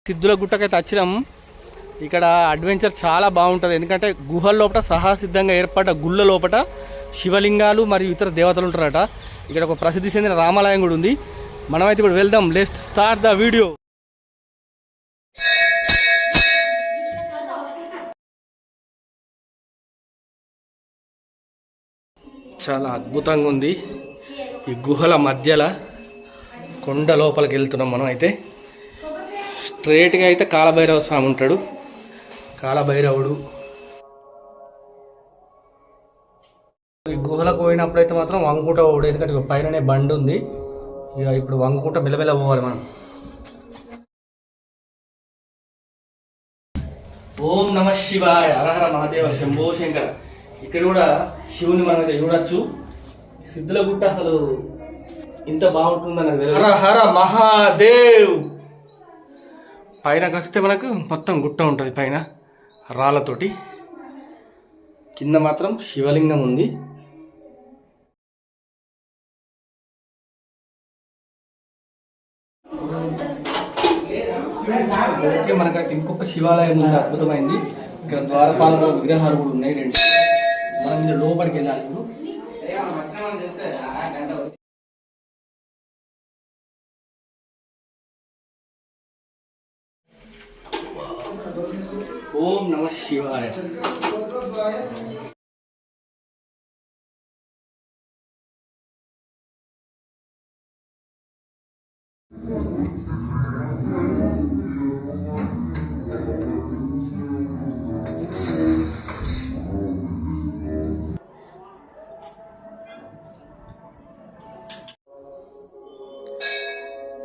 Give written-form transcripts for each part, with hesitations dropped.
సిద్ధుల గుట్టకైతే వచ్చినాం. ఇక్కడ అడ్వెంచర్ చాలా బాగుంటుంది. ఎందుకంటే గుహల లోపల సహసిద్ధంగా ఏర్పడ్డ గుళ్ళ లోపల శివలింగాలు మరియు ఇతర దేవతలు ఉంటారట. ఇక్కడ ఒక ప్రసిద్ధి చెందిన రామాలయం కూడా ఉంది. మనమైతే ఇప్పుడు వెళ్దాం. Let's start the video. చాలా అద్భుతంగా ఉంది. ఈ గుహల మధ్యలో కొండ లోపలికి వెళ్తున్నాం. మనం అయితే స్ట్రేట్గా అయితే కాలభైరవ స్వామి ఉంటాడు. కాలభైరవుడు ఈ గుహలకు పోయినప్పుడైతే మాత్రం వంగుట పోడు. ఎందుకంటే పైననే బండి ఉంది. ఇక ఇప్పుడు వంగుట మెల్లమెల్ల పోవాలి మనం. ఓం నమ శివాయ, హరహర మహాదేవ, శంభో శంకర. ఇక్కడ కూడా శివుని మనం అయితే చూడొచ్చు. సిద్ధుల గుట్ట అసలు ఇంత బాగుంటుందని తెలియదు. హర హర మహాదేవ్. పైన వస్తే మనకు మొత్తం గుట్ట ఉంటుంది. పైన రాళ్ళతోటి, కింద మాత్రం శివలింగం ఉంది. మనకి ఇంకొక శివాలయం ఉంది, అద్భుతమైంది. ఇక్కడ ద్వారపాలక విగ్రహాలు కూడా ఉన్నాయి రెండు. మనం మీద లోపలికి వెళ్ళాలి. ఇప్పుడు ఓం నమ శివాయ.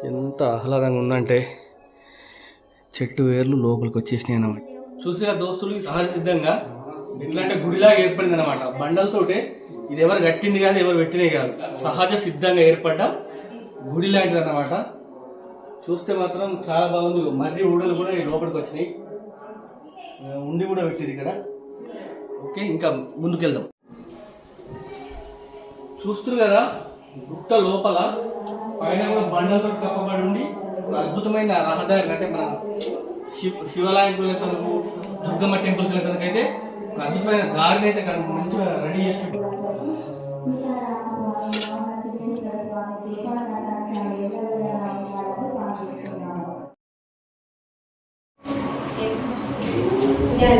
ఎంత ఆహ్లాదంగా ఉందంటే చెట్టు వేర్లు లోపలికి వచ్చేసినాయి అన్నమాట. చూసిన దోస్తులు సహజ సిద్ధంగా ఎట్లంటే గుడిలాగా ఏర్పడింది అనమాట. బండలతోటే. ఇది ఎవరు కట్టింది కాదు, ఎవరు పెట్టినవి కాదు, సహజ సిద్ధంగా ఏర్పడ్డ గుడి లాంటిది అన్నమాట. చూస్తే మాత్రం చాలా బాగుంది. మర్రి ఊడలు కూడా లోపలికి వచ్చినాయి. ఉండి కూడా పెట్టింది ఇక్కడ. ఓకే, ఇంకా ముందుకెళ్దాం. చూస్తున్నారు కదా గుట్ట లోపల పైన కూడా బండలతో కప్పబడి ఉండి అద్భుతమైన రహదారి. అంటే మన శివాలయంకి వెళ్తాను, దుర్గమ్మ టెంపుల్కి వెళ్తానికైతే ఒక అద్భుతమైన దారిని అయితే మంచిగా రెడీ చేసి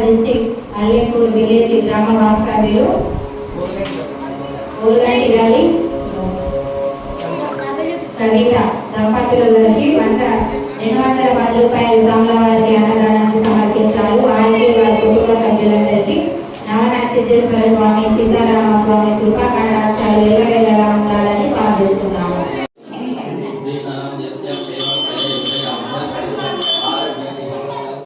డిస్ట్రిక్ట్ అల్లేపూర్ విలేజ్ గ్రామ వాస్తవ్యులు ఊరుగాని గాలి కవిత దంపతుల గారికి 210 రూపాయలు స్వామివారికి అన్నదానాన్ని సమర్పించారు. వారికి వారి కుటుంబ సభ్యులందరికీ నవనాథ సిద్ధేశ్వర స్వామి, సీతారామ స్వామి కృపా కటాక్షాలు ఎల్లవేళలా ఉండాలని ప్రార్థిస్తున్నారు.